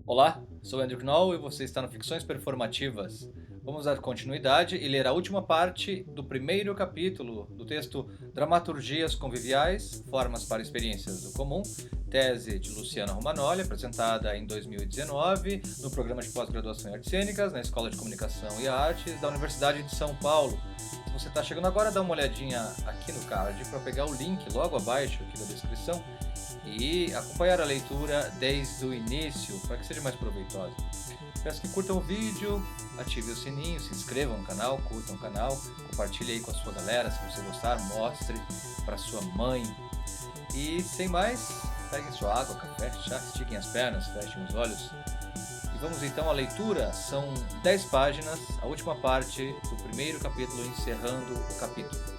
Olá, sou Andrew Knoll e você está no Ficções Performativas. Vamos dar continuidade e ler a última parte do primeiro capítulo do texto Dramaturgias Conviviais, Formas para Experiências do Comum, tese de Luciana Romanoli, apresentada em 2019 no programa de pós-graduação em Artes Cênicas, na Escola de Comunicação e Artes da Universidade de São Paulo. Se você está chegando agora, dá uma olhadinha aqui no card para pegar o link logo abaixo aqui da descrição e acompanhar a leitura desde o início para que seja mais proveitosa. Peço que curtam o vídeo, ative o sininho, se inscrevam no canal, curtam o canal, compartilhe aí com a sua galera se você gostar, mostre para sua mãe. E sem mais, peguem sua água, café, chá, estiquem as pernas, fechem os olhos. E vamos então à leitura, são 10 páginas, a última parte do primeiro capítulo encerrando o capítulo.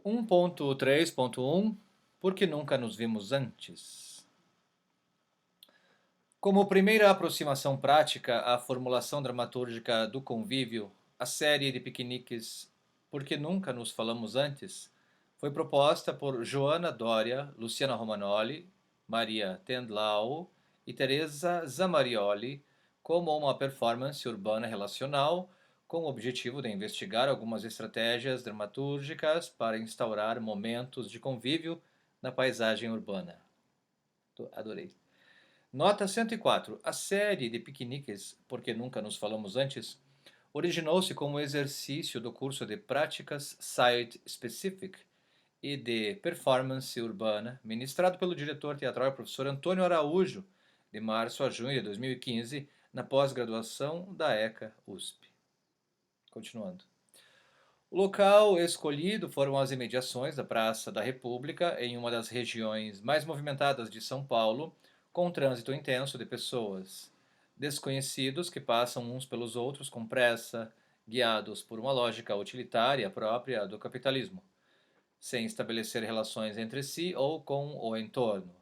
1.3.1 Por que nunca nos vimos antes? Como primeira aproximação prática à formulação dramatúrgica do convívio, a série de piqueniques Por que nunca nos falamos antes foi proposta por Joana Doria, Luciana Romanoli, Maria Tendlau e Teresa Zamarioli como uma performance urbana relacional com o objetivo de investigar algumas estratégias dramatúrgicas para instaurar momentos de convívio na paisagem urbana. Adorei. Nota 104. A série de piqueniques Por que nunca nos falamos antes originou-se como exercício do curso de Práticas Site Specific e de Performance Urbana, ministrado pelo diretor teatral e professor Antônio Araújo, de março a junho de 2015, na pós-graduação da ECA USP. Continuando. O local escolhido foram as imediações da Praça da República, em uma das regiões mais movimentadas de São Paulo, com um trânsito intenso de pessoas, desconhecidos que passam uns pelos outros com pressa, guiados por uma lógica utilitária própria do capitalismo, sem estabelecer relações entre si ou com o entorno.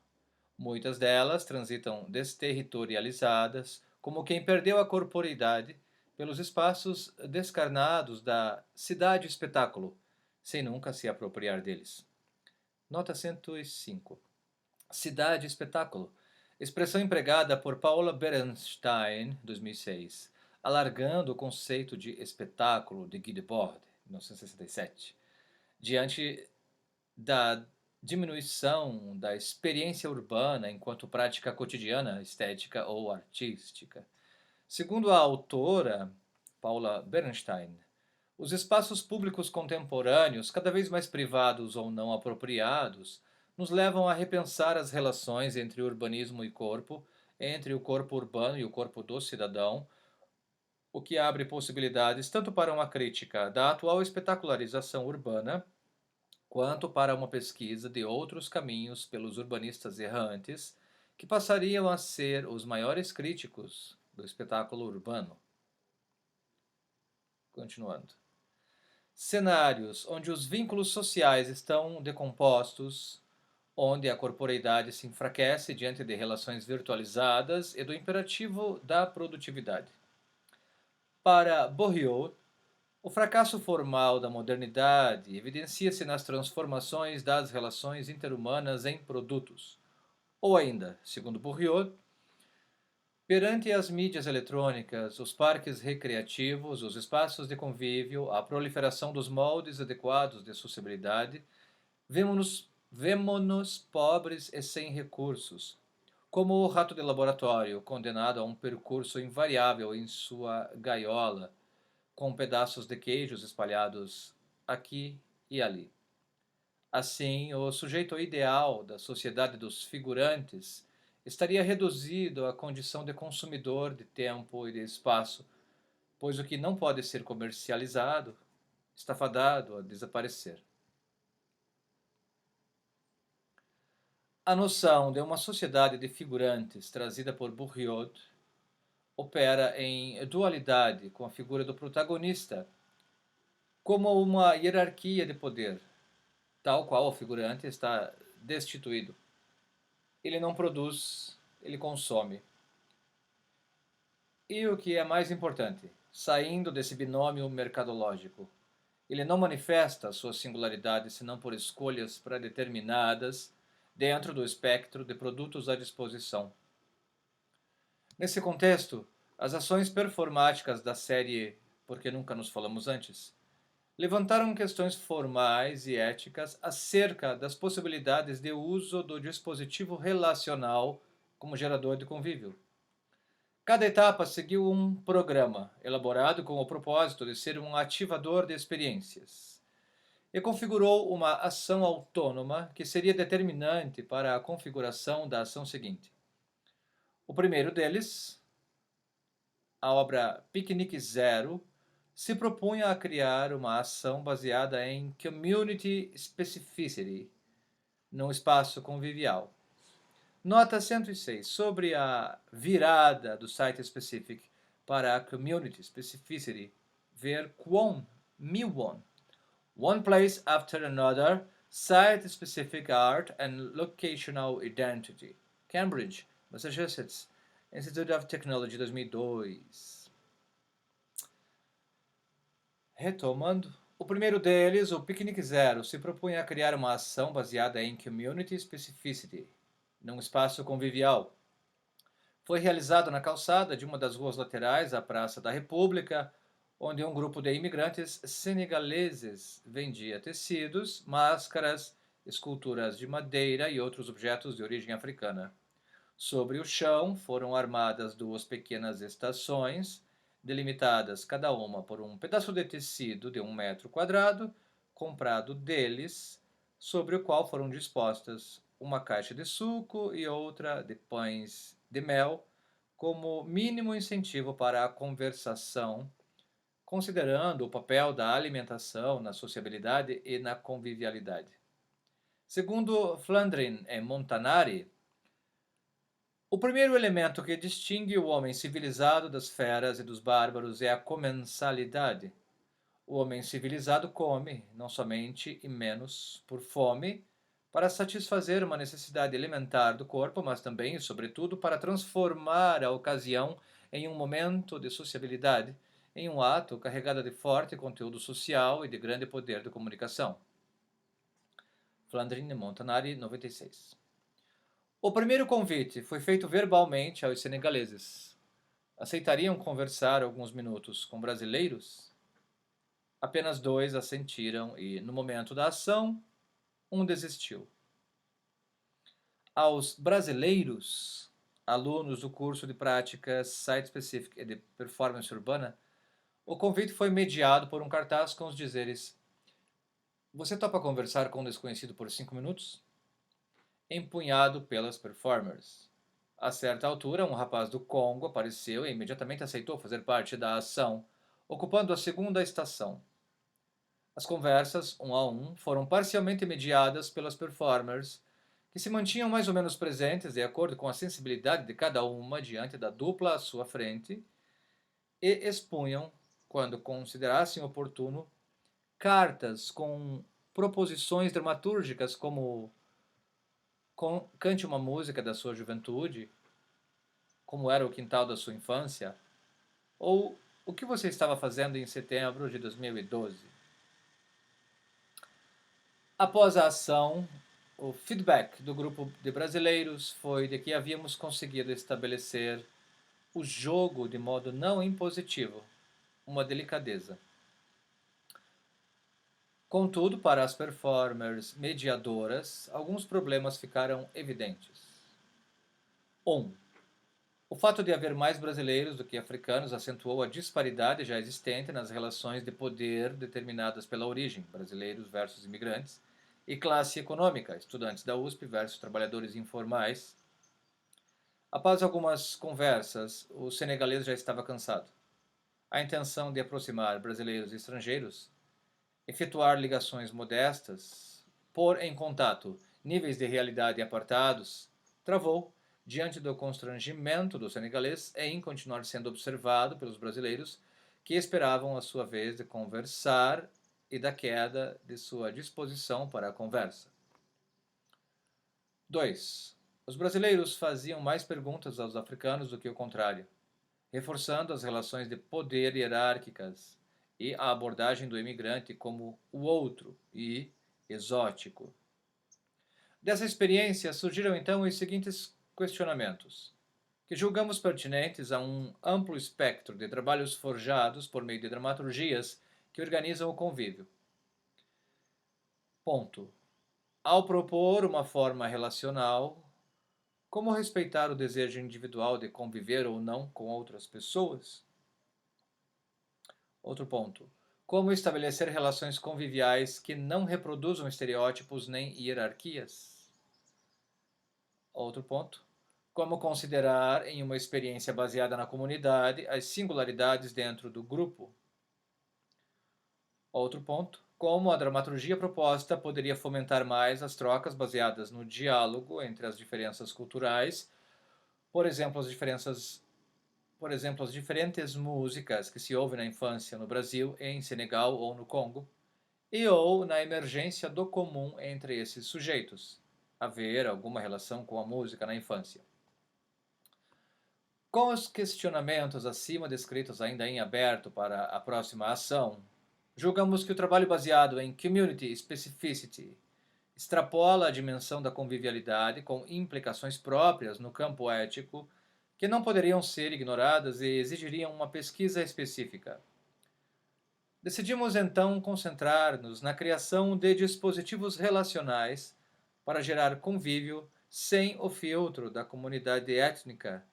Muitas delas transitam desterritorializadas, como quem perdeu a corporeidade, pelos espaços descarnados da cidade-espetáculo, sem nunca se apropriar deles. Nota 105. Cidade-espetáculo, expressão empregada por Paula Bernstein, 2006, alargando o conceito de espetáculo de Guy Debord, 1967, diante da diminuição da experiência urbana enquanto prática cotidiana, estética ou artística. Segundo a autora, Paula Bernstein, os espaços públicos contemporâneos, cada vez mais privados ou não apropriados, nos levam a repensar as relações entre urbanismo e corpo, entre o corpo urbano e o corpo do cidadão, o que abre possibilidades tanto para uma crítica da atual espetacularização urbana, quanto para uma pesquisa de outros caminhos pelos urbanistas errantes, que passariam a ser os maiores críticos do espetáculo urbano. Continuando. Cenários onde os vínculos sociais estão decompostos, onde a corporeidade se enfraquece diante de relações virtualizadas e do imperativo da produtividade. Para Bourriot, o fracasso formal da modernidade evidencia-se nas transformações das relações interhumanas em produtos. Ou ainda, segundo Bourriot, perante as mídias eletrônicas, os parques recreativos, os espaços de convívio, a proliferação dos moldes adequados de sociabilidade, vemo-nos pobres e sem recursos, como o rato de laboratório condenado a um percurso invariável em sua gaiola, com pedaços de queijos espalhados aqui e ali. Assim, o sujeito ideal da sociedade dos figurantes estaria reduzido à condição de consumidor de tempo e de espaço, pois o que não pode ser comercializado está fadado a desaparecer. A noção de uma sociedade de figurantes trazida por Bourriot opera em dualidade com a figura do protagonista, como uma hierarquia de poder, tal qual o figurante está destituído. Ele não produz, ele consome. E o que é mais importante, saindo desse binômio mercadológico, ele não manifesta sua singularidade senão por escolhas predeterminadas, dentro do espectro de produtos à disposição. Nesse contexto, as ações performáticas da série Porque Nunca Nos Falamos Antes levantaram questões formais e éticas acerca das possibilidades de uso do dispositivo relacional como gerador de convívio. Cada etapa seguiu um programa, elaborado com o propósito de ser um ativador de experiências, e configurou uma ação autônoma que seria determinante para a configuração da ação seguinte. O primeiro deles, a obra Piquenique Zero, se propunha a criar uma ação baseada em Community Specificity, num espaço convivial. Nota 106. Sobre a virada do Site Specific para a Community Specificity, ver Kwon, Mi-won. One Place After Another, Site-Specific Art and Locational Identity. Cambridge, Massachusetts, Institute of Technology, 2002. Retomando, o primeiro deles, o Picnic Zero, se propunha a criar uma ação baseada em Community Specificity, num espaço convivial. Foi realizado na calçada de uma das ruas laterais à Praça da República, onde um grupo de imigrantes senegaleses vendia tecidos, máscaras, esculturas de madeira e outros objetos de origem africana. Sobre o chão foram armadas duas pequenas estações, delimitadas cada uma por um pedaço de tecido de 1 metro quadrado, comprado deles, sobre o qual foram dispostas uma caixa de suco e outra de pães de mel, como mínimo incentivo para a conversação, considerando o papel da alimentação na sociabilidade e na convivialidade. Segundo Flandrin e Montanari, o primeiro elemento que distingue o homem civilizado das feras e dos bárbaros é a comensalidade. O homem civilizado come, não somente e menos por fome, para satisfazer uma necessidade elementar do corpo, mas também e sobretudo para transformar a ocasião em um momento de sociabilidade, em um ato carregado de forte conteúdo social e de grande poder de comunicação. Flandrin e Montanari, 96. O primeiro convite foi feito verbalmente aos senegaleses. Aceitariam conversar alguns minutos com brasileiros? Apenas 2 assentiram e, no momento da ação, um desistiu. Aos brasileiros, alunos do curso de práticas Site Specific e de Performance Urbana, o convite foi mediado por um cartaz com os dizeres: "Você topa conversar com um desconhecido por 5 minutos?" Empunhado pelas performers. A certa altura, um rapaz do Congo apareceu e imediatamente aceitou fazer parte da ação, ocupando a segunda estação. As conversas, um a um, foram parcialmente mediadas pelas performers, que se mantinham mais ou menos presentes de acordo com a sensibilidade de cada uma diante da dupla à sua frente, e expunham, quando considerassem oportuno, cartas com proposições dramatúrgicas como cante uma música da sua juventude, como era o quintal da sua infância, ou o que você estava fazendo em setembro de 2012. Após a ação, o feedback do grupo de brasileiros foi de que havíamos conseguido estabelecer o jogo de modo não impositivo, uma delicadeza. Contudo, para as performers mediadoras, alguns problemas ficaram evidentes. 1. O fato de haver mais brasileiros do que africanos acentuou a disparidade já existente nas relações de poder determinadas pela origem, brasileiros versus imigrantes, e classe econômica, estudantes da USP versus trabalhadores informais. Após algumas conversas, o senegalês já estava cansado. A intenção de aproximar brasileiros e estrangeiros, efetuar ligações modestas, pôr em contato níveis de realidade apartados, travou diante do constrangimento do senegalês em continuar sendo observado pelos brasileiros, que esperavam a sua vez de conversar, e da queda de sua disposição para a conversa. 2. Os brasileiros faziam mais perguntas aos africanos do que o contrário, reforçando as relações de poder hierárquicas e a abordagem do imigrante como o outro e exótico. Dessa experiência surgiram então os seguintes questionamentos, que julgamos pertinentes a um amplo espectro de trabalhos forjados por meio de dramaturgias que organizam o convívio. Ponto. Ao propor uma forma relacional, como respeitar o desejo individual de conviver ou não com outras pessoas? Outro ponto. Como estabelecer relações conviviais que não reproduzam estereótipos nem hierarquias? Outro ponto. Como considerar, em uma experiência baseada na comunidade, as singularidades dentro do grupo? Outro ponto. Como a dramaturgia proposta poderia fomentar mais as trocas baseadas no diálogo entre as diferenças culturais, por exemplo, as diferentes músicas que se ouvem na infância no Brasil, em Senegal ou no Congo, e ou na emergência do comum entre esses sujeitos, haver alguma relação com a música na infância. Com os questionamentos acima descritos ainda em aberto para a próxima ação, julgamos que o trabalho baseado em Community Specificity extrapola a dimensão da convivialidade com implicações próprias no campo ético que não poderiam ser ignoradas e exigiriam uma pesquisa específica. Decidimos então concentrar-nos na criação de dispositivos relacionais para gerar convívio sem o filtro da comunidade étnica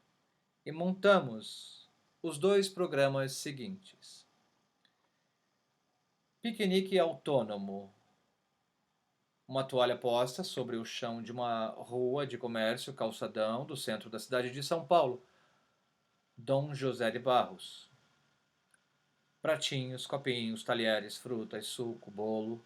e montamos os dois programas seguintes. Piquenique autônomo. Uma toalha posta sobre o chão de uma rua de comércio, calçadão, do centro da cidade de São Paulo. Dom José de Barros. Pratinhos, copinhos, talheres, frutas, suco, bolo.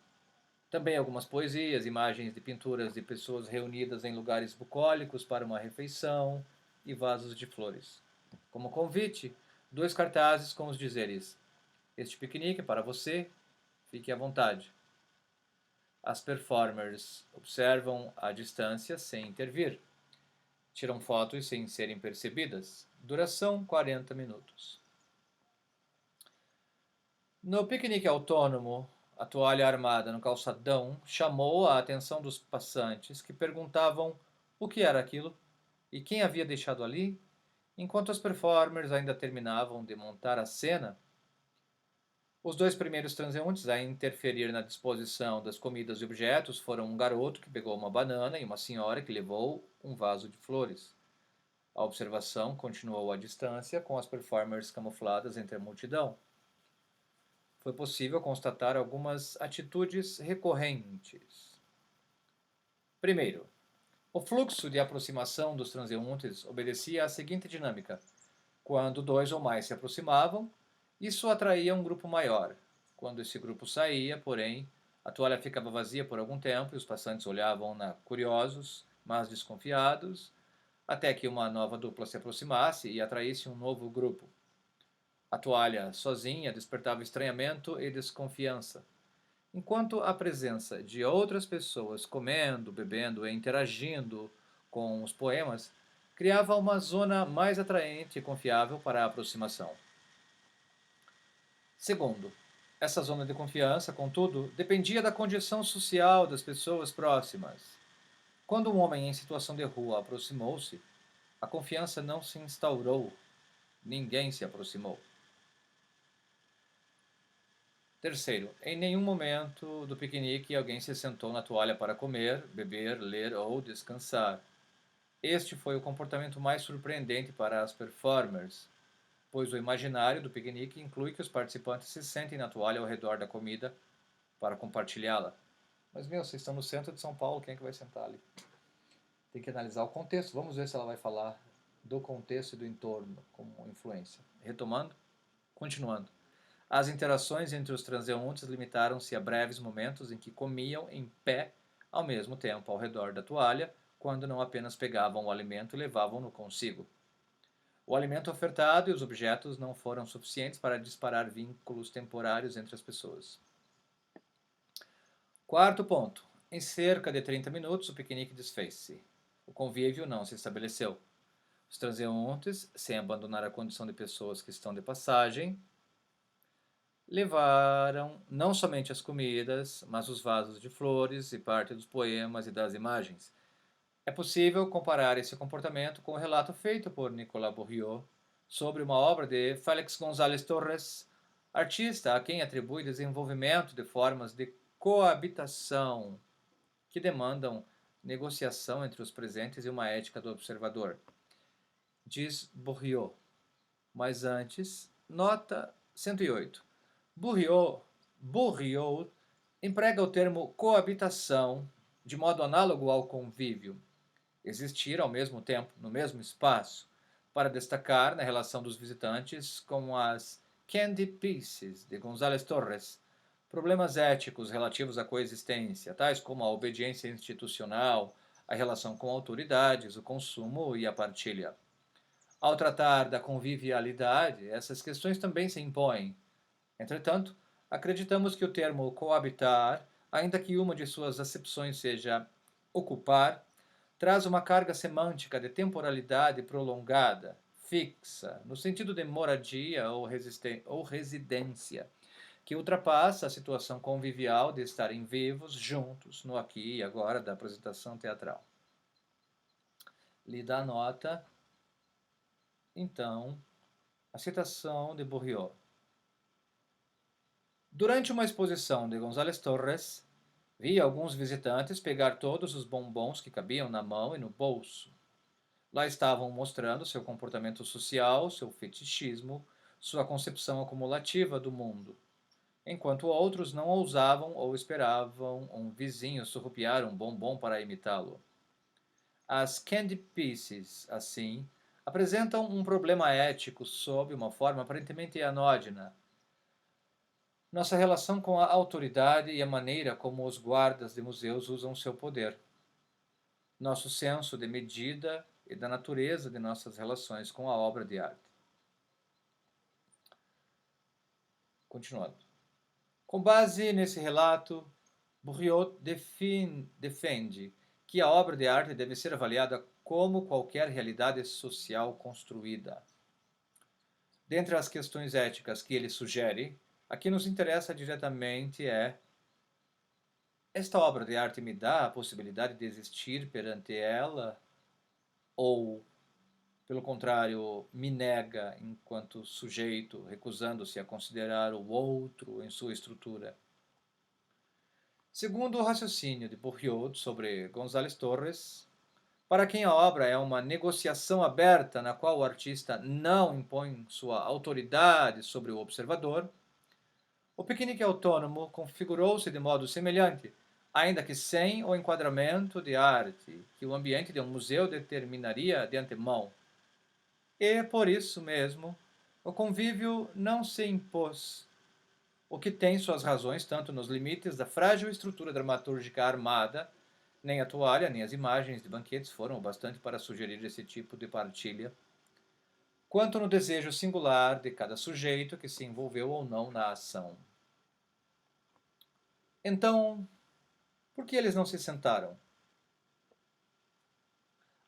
Também algumas poesias, imagens de pinturas de pessoas reunidas em lugares bucólicos para uma refeição e vasos de flores. Como convite, 2 cartazes com os dizeres: este piquenique é para você, fique à vontade. As performers observam à distância sem intervir. Tiram fotos sem serem percebidas. Duração 40 minutos. No piquenique autônomo, a toalha armada no calçadão chamou a atenção dos passantes que perguntavam o que era aquilo e quem havia deixado ali, enquanto as performers ainda terminavam de montar a cena. Os 2 primeiros transeuntes a interferir na disposição das comidas e objetos foram um garoto que pegou uma banana e uma senhora que levou um vaso de flores. A observação continuou à distância, com as performers camufladas entre a multidão. Foi possível constatar algumas atitudes recorrentes. Primeiro, o fluxo de aproximação dos transeuntes obedecia à seguinte dinâmica: quando 2 ou mais se aproximavam, isso atraía um grupo maior. Quando esse grupo saía, porém, a toalha ficava vazia por algum tempo e os passantes olhavam-na curiosos, mas desconfiados, até que uma nova dupla se aproximasse e atraísse um novo grupo. A toalha, sozinha, despertava estranhamento e desconfiança, enquanto a presença de outras pessoas comendo, bebendo e interagindo com os poemas criava uma zona mais atraente e confiável para a aproximação. Segundo, essa zona de confiança, contudo, dependia da condição social das pessoas próximas. Quando um homem em situação de rua aproximou-se, a confiança não se instaurou. Ninguém se aproximou. Terceiro, em nenhum momento do piquenique alguém se sentou na toalha para comer, beber, ler ou descansar. Este foi o comportamento mais surpreendente para as performers, pois o imaginário do piquenique inclui que os participantes se sentem na toalha ao redor da comida para compartilhá-la. Mas, vocês estão no centro de São Paulo, quem é que vai sentar ali? Tem que analisar o contexto. Vamos ver se ela vai falar do contexto e do entorno como influência. Retomando, continuando. As interações entre os transeuntes limitaram-se a breves momentos em que comiam em pé ao mesmo tempo ao redor da toalha, quando não apenas pegavam o alimento e levavam-no consigo. O alimento ofertado e os objetos não foram suficientes para disparar vínculos temporários entre as pessoas. Quarto ponto. Em cerca de 30 minutos, o piquenique desfez-se. O convívio não se estabeleceu. Os transeuntes, sem abandonar a condição de pessoas que estão de passagem, levaram não somente as comidas, mas os vasos de flores e parte dos poemas e das imagens. É possível comparar esse comportamento com o relato feito por Nicolas Bourriot sobre uma obra de Félix González Torres, artista a quem atribui desenvolvimento de formas de coabitação que demandam negociação entre os presentes e uma ética do observador. Diz Bourriot. Mas antes, nota 108. Bourriot emprega o termo coabitação de modo análogo ao convívio, existir ao mesmo tempo no mesmo espaço, para destacar na relação dos visitantes com as Candy Pieces de González Torres, problemas éticos relativos à coexistência, tais como a obediência institucional, a relação com autoridades, o consumo e a partilha. Ao tratar da convivialidade, essas questões também se impõem. Entretanto, acreditamos que o termo coabitar, ainda que uma de suas acepções seja ocupar, traz uma carga semântica de temporalidade prolongada, fixa, no sentido de moradia ou residência, que ultrapassa a situação convivial de estarem vivos, juntos, no aqui e agora da apresentação teatral. Lida a nota, então, a citação de Bourriot. Durante uma exposição de González Torres, vi alguns visitantes pegar todos os bombons que cabiam na mão e no bolso. Lá estavam mostrando seu comportamento social, seu fetichismo, sua concepção acumulativa do mundo, enquanto outros não ousavam ou esperavam um vizinho surrupiar um bombom para imitá-lo. As Candy Pieces, assim, apresentam um problema ético sob uma forma aparentemente anódina. Nossa relação com a autoridade e a maneira como os guardas de museus usam seu poder. Nosso senso de medida e da natureza de nossas relações com a obra de arte. Continuando. Com base nesse relato, Bourriot defende que a obra de arte deve ser avaliada como qualquer realidade social construída. Dentre as questões éticas que ele sugere, a que nos interessa diretamente é: esta obra de arte me dá a possibilidade de existir perante ela? Ou, pelo contrário, me nega enquanto sujeito, recusando-se a considerar o outro em sua estrutura? Segundo o raciocínio de Bourriot sobre González Torres, para quem a obra é uma negociação aberta na qual o artista não impõe sua autoridade sobre o observador, o piquenique autônomo configurou-se de modo semelhante, ainda que sem o enquadramento de arte que o ambiente de um museu determinaria de antemão. E, por isso mesmo, o convívio não se impôs, o que tem suas razões tanto nos limites da frágil estrutura dramatúrgica armada, nem a toalha nem as imagens de banquetes foram o bastante para sugerir esse tipo de partilha, quanto no desejo singular de cada sujeito que se envolveu ou não na ação. Então, por que eles não se sentaram?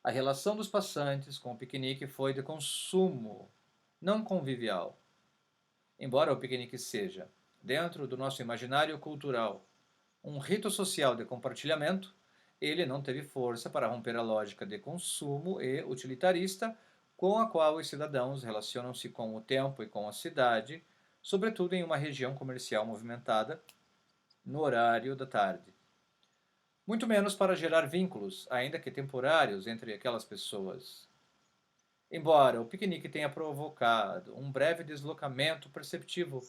A relação dos passantes com o piquenique foi de consumo, não convivial. Embora o piquenique seja, dentro do nosso imaginário cultural, um rito social de compartilhamento, ele não teve força para romper a lógica de consumo e utilitarista com a qual os cidadãos relacionam-se com o tempo e com a cidade, sobretudo em uma região comercial movimentada, no horário da tarde. Muito menos para gerar vínculos, ainda que temporários, entre aquelas pessoas. Embora o piquenique tenha provocado um breve deslocamento perceptivo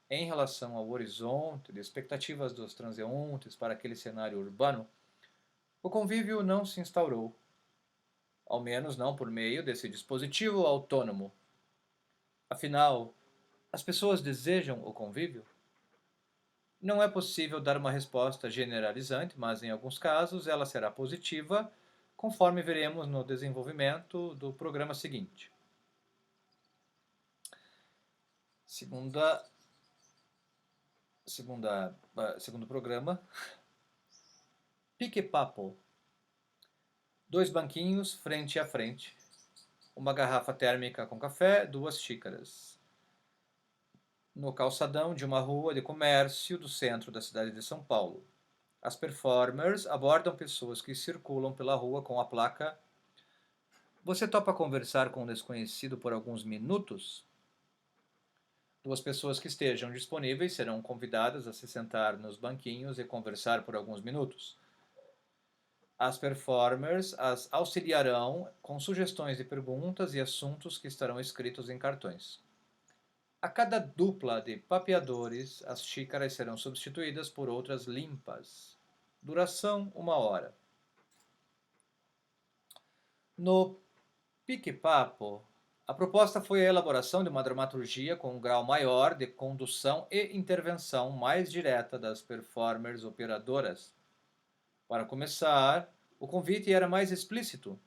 em relação ao horizonte de expectativas dos transeuntes para aquele cenário urbano, o convívio não se instaurou, ao menos não por meio desse dispositivo autônomo. Afinal, as pessoas desejam o convívio? Não é possível dar uma resposta generalizante, mas em alguns casos ela será positiva, conforme veremos no desenvolvimento do programa seguinte. Segundo programa, pique-papo. 2 banquinhos frente a frente, uma garrafa térmica com café, 2 xícaras. No calçadão de uma rua de comércio do centro da cidade de São Paulo. As performers abordam pessoas que circulam pela rua com a placa "Você topa conversar com um desconhecido por alguns minutos?" Duas pessoas que estejam disponíveis serão convidadas a se sentar nos banquinhos e conversar por alguns minutos. As performers as auxiliarão com sugestões de perguntas e assuntos que estarão escritos em cartões. A cada dupla de papeadores, as xícaras serão substituídas por outras limpas. Duração: 1 hora. No Pique-Papo, a proposta foi a elaboração de uma dramaturgia com um grau maior de condução e intervenção mais direta das performers operadoras. Para começar, o convite era mais explícito.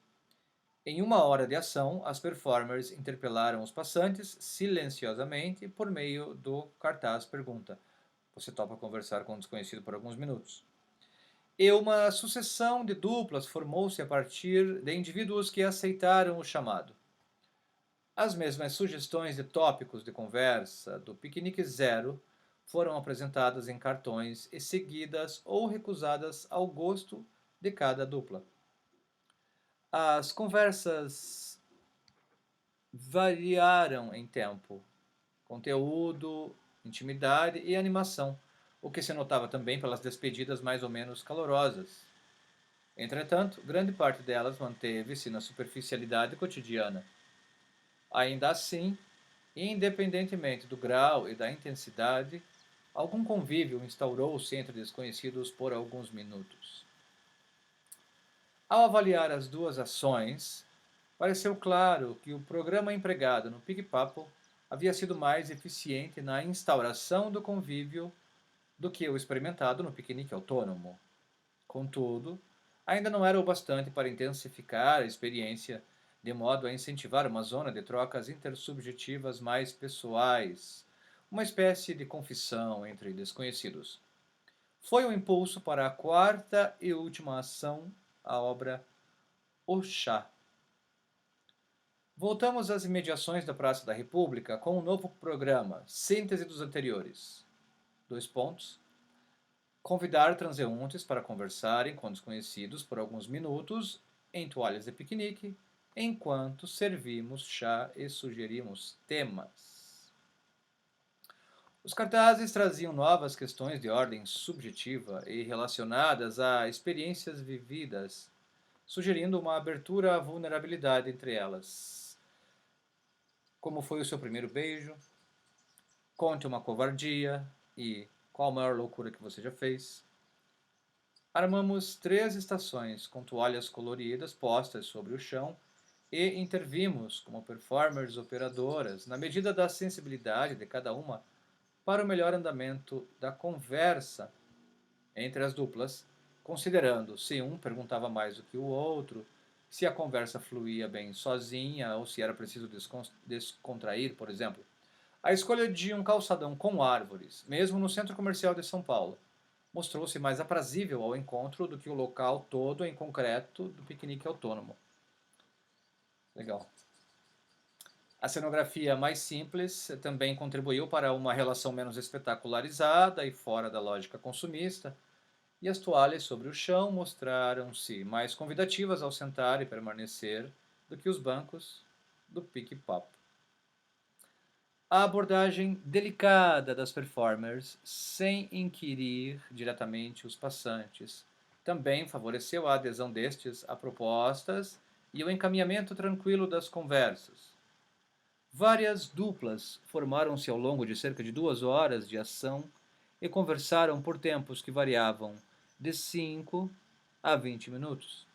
Em 1 hora de ação, as performers interpelaram os passantes silenciosamente por meio do cartaz pergunta: "Você topa conversar com um desconhecido por alguns minutos?" E uma sucessão de duplas formou-se a partir de indivíduos que aceitaram o chamado. As mesmas sugestões de tópicos de conversa do Piquenique Zero foram apresentadas em cartões e seguidas ou recusadas ao gosto de cada dupla. As conversas variaram em tempo, conteúdo, intimidade e animação, o que se notava também pelas despedidas mais ou menos calorosas. Entretanto, grande parte delas manteve-se na superficialidade cotidiana. Ainda assim, independentemente do grau e da intensidade, algum convívio instaurou-se entre desconhecidos por alguns minutos. Ao avaliar as duas ações, pareceu claro que o programa empregado no Pique-Papo havia sido mais eficiente na instauração do convívio do que o experimentado no piquenique autônomo. Contudo, ainda não era o bastante para intensificar a experiência, de modo a incentivar uma zona de trocas intersubjetivas mais pessoais, uma espécie de confissão entre desconhecidos. Foi o impulso para a quarta e última ação, a obra O Chá. Voltamos às imediações da Praça da República com um novo programa, síntese dos anteriores. 2 pontos. Convidar transeuntes para conversarem com desconhecidos por alguns minutos em toalhas de piquenique, enquanto servimos chá e sugerimos temas. Os cartazes traziam novas questões de ordem subjetiva e relacionadas a experiências vividas, sugerindo uma abertura à vulnerabilidade entre elas. Como foi o seu primeiro beijo? Conte uma covardia e qual a maior loucura que você já fez? Armamos 3 estações com toalhas coloridas postas sobre o chão e intervimos como performers operadoras, na medida da sensibilidade de cada uma, para o melhor andamento da conversa entre as duplas, considerando se um perguntava mais do que o outro, se a conversa fluía bem sozinha ou se era preciso descontrair, por exemplo. A escolha de um calçadão com árvores, mesmo no centro comercial de São Paulo, mostrou-se mais aprazível ao encontro do que o local todo em concreto do piquenique autônomo. Legal. A cenografia mais simples também contribuiu para uma relação menos espetacularizada e fora da lógica consumista, e as toalhas sobre o chão mostraram-se mais convidativas ao sentar e permanecer do que os bancos do pique-papo. A abordagem delicada das performers, sem inquirir diretamente os passantes, também favoreceu a adesão destes a propostas e o encaminhamento tranquilo das conversas. Várias duplas formaram-se ao longo de cerca de 2 horas de ação e conversaram por tempos que variavam de 5 a 20 minutos.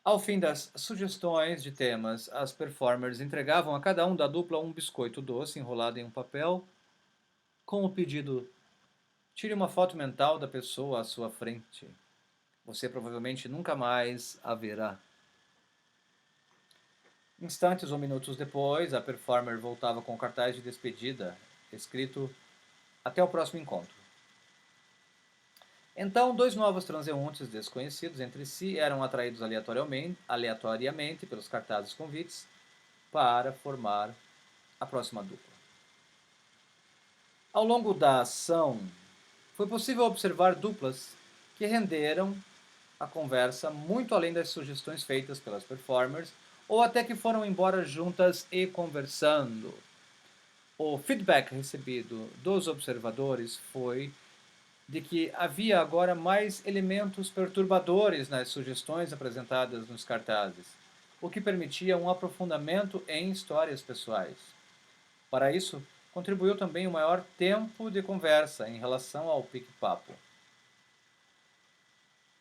Ao fim das sugestões de temas, as performers entregavam a cada um da dupla um biscoito doce enrolado em um papel, com o pedido: tire uma foto mental da pessoa à sua frente. Você provavelmente nunca mais a verá. Instantes ou minutos depois, a performer voltava com o cartaz de despedida, escrito: até o próximo encontro. Então, 2 novos transeuntes desconhecidos entre si eram atraídos aleatoriamente pelos cartazes convites para formar a próxima dupla. Ao longo da ação, foi possível observar duplas que renderam a conversa muito além das sugestões feitas pelas performers, ou até que foram embora juntas e conversando. O feedback recebido dos observadores foi de que havia agora mais elementos perturbadores nas sugestões apresentadas nos cartazes, o que permitia um aprofundamento em histórias pessoais. Para isso, contribuiu também o maior tempo de conversa em relação ao pique-papo.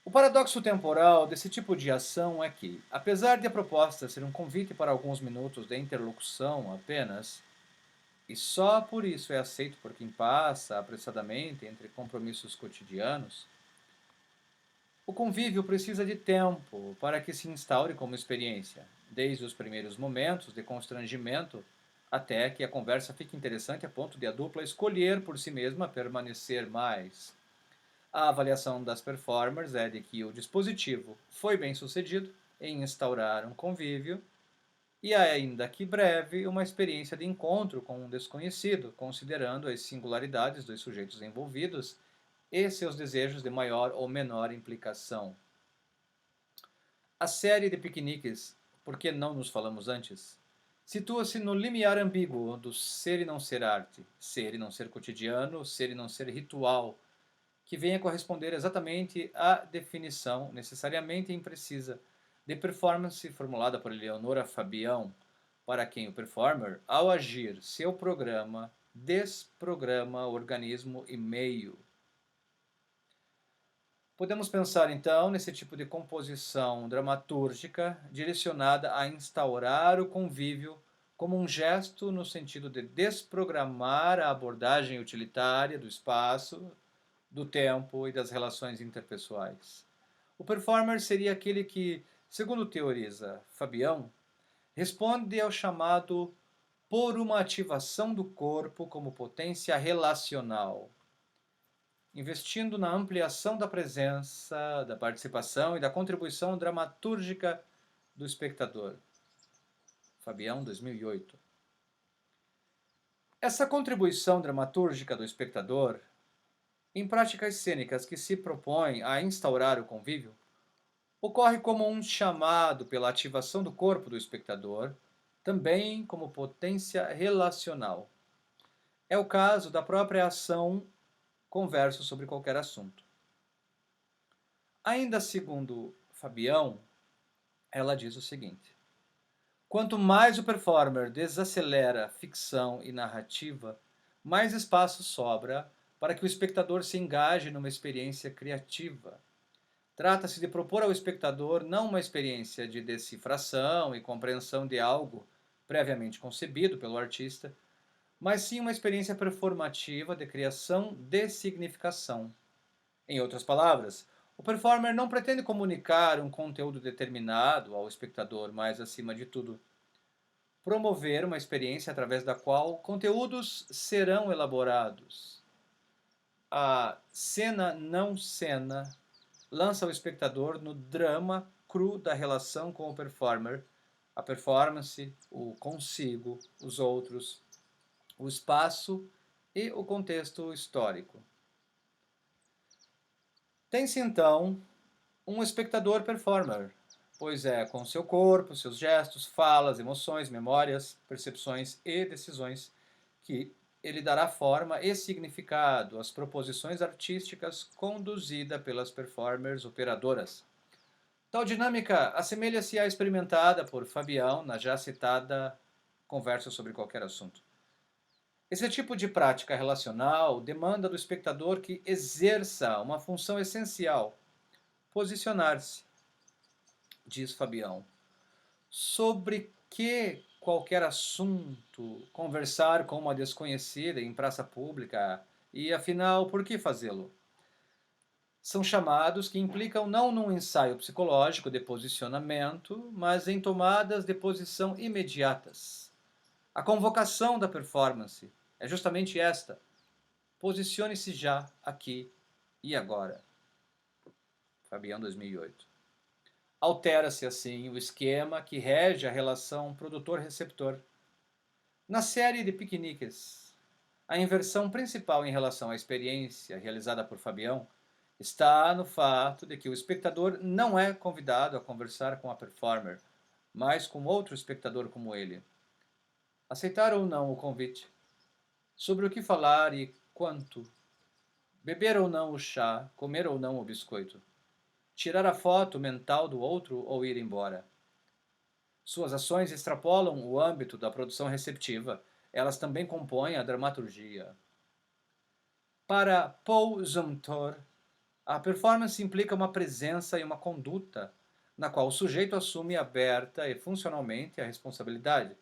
O paradoxo temporal desse tipo de ação é que, apesar de a proposta ser um convite para alguns minutos de interlocução apenas, e só por isso é aceito por quem passa apressadamente entre compromissos cotidianos, o convívio precisa de tempo para que se instaure como experiência, desde os primeiros momentos de constrangimento até que a conversa fique interessante a ponto de a dupla escolher por si mesma permanecer mais. A avaliação das performers é de que o dispositivo foi bem sucedido em instaurar um convívio e, ainda que breve, uma experiência de encontro com um desconhecido, considerando as singularidades dos sujeitos envolvidos e seus desejos de maior ou menor implicação. A série de piqueniques Por que não nos falamos antes? Situa-se no limiar ambíguo do ser e não ser arte, ser e não ser cotidiano, ser e não ser ritual, que venha corresponder exatamente à definição necessariamente imprecisa de performance formulada por Eleonora Fabião, para quem o performer, ao agir seu programa, desprograma organismo e meio. Podemos pensar então nesse tipo de composição dramatúrgica direcionada a instaurar o convívio como um gesto no sentido de desprogramar a abordagem utilitária do espaço, do tempo e das relações interpessoais. O performer seria aquele que, segundo teoriza Fabião, responde ao chamado por uma ativação do corpo como potência relacional, investindo na ampliação da presença, da participação e da contribuição dramatúrgica do espectador. Fabião, 2008. Essa contribuição dramatúrgica do espectador, em práticas cênicas que se propõem a instaurar o convívio, ocorre como um chamado pela ativação do corpo do espectador, também como potência relacional. É o caso da própria ação converso sobre qualquer assunto. Ainda segundo Fabião, ela diz o seguinte: quanto mais o performer desacelera ficção e narrativa, mais espaço sobra para que o espectador se engaje numa experiência criativa. Trata-se de propor ao espectador não uma experiência de decifração e compreensão de algo previamente concebido pelo artista, mas sim uma experiência performativa de criação de significação. Em outras palavras, o performer não pretende comunicar um conteúdo determinado ao espectador, mas, acima de tudo, promover uma experiência através da qual conteúdos serão elaborados. A cena não cena lança o espectador no drama cru da relação com o performer, a performance, o consigo, os outros, o espaço e o contexto histórico. Tem-se então um espectador performer, pois é com seu corpo, seus gestos, falas, emoções, memórias, percepções e decisões que ele dará forma e significado às proposições artísticas conduzidas pelas performers operadoras. Tal dinâmica assemelha-se à experimentada por Fabião na já citada Conversa sobre Qualquer Assunto. Esse tipo de prática relacional demanda do espectador que exerça uma função essencial: posicionar-se, diz Fabião. Sobre que qualquer assunto conversar com uma desconhecida em praça pública e, afinal, por que fazê-lo? São chamados que implicam não num ensaio psicológico de posicionamento, mas em tomadas de posição imediatas. A convocação da performance é justamente esta: posicione-se já, aqui e agora. Fabião, 2008. Altera-se assim o esquema que rege a relação produtor-receptor. Na série de piqueniques A inversão principal em relação à experiência realizada por Fabião está no fato de que o espectador não é convidado a conversar com a performer, mas com outro espectador como ele. Aceitar ou não o convite, sobre o que falar e quanto, beber ou não o chá, comer ou não o biscoito, tirar a foto mental do outro ou ir embora. Suas ações extrapolam o âmbito da produção receptiva, elas também compõem a dramaturgia. Para Paul Zumthor, a performance implica uma presença e uma conduta, na qual o sujeito assume aberta e funcionalmente a responsabilidade.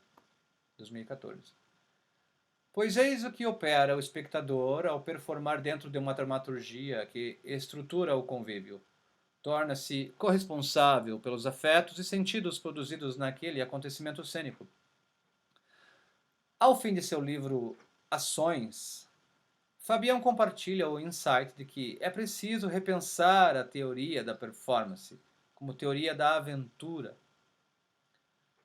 2014. Pois eis o que opera o espectador ao performar dentro de uma dramaturgia que estrutura o convívio. Torna-se corresponsável pelos afetos e sentidos produzidos naquele acontecimento cênico. Ao fim de seu livro Ações, Fabião compartilha o insight de que é preciso repensar a teoria da performance como teoria da aventura.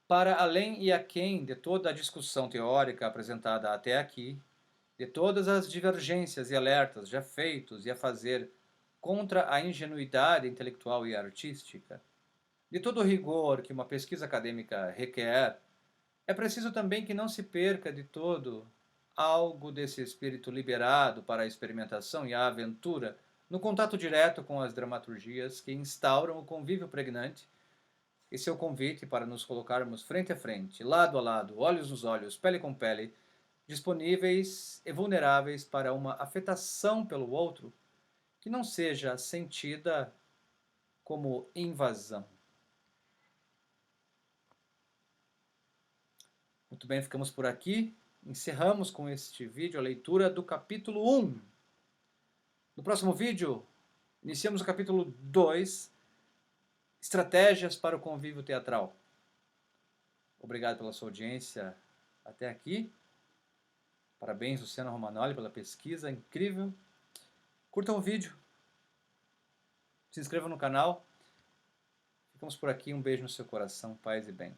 Para além e aquém de toda a discussão teórica apresentada até aqui, de todas as divergências e alertas já feitos e a fazer contra a ingenuidade intelectual e artística, de todo o rigor que uma pesquisa acadêmica requer, é preciso também que não se perca de todo algo desse espírito liberado para a experimentação e a aventura no contato direto com as dramaturgias que instauram o convívio pregnante e seu convite para nos colocarmos frente a frente, lado a lado, olhos nos olhos, pele com pele, disponíveis e vulneráveis para uma afetação pelo outro que não seja sentida como invasão. Muito bem, ficamos por aqui. Encerramos com este vídeo a leitura do capítulo 1. No próximo vídeo, iniciamos o capítulo 2, Estratégias para o convívio teatral. Obrigado pela sua audiência até aqui. Parabéns, Luciano Romanoli, pela pesquisa incrível. Curtam o vídeo. Se inscrevam no canal. Ficamos por aqui. Um beijo no seu coração. Paz e bem.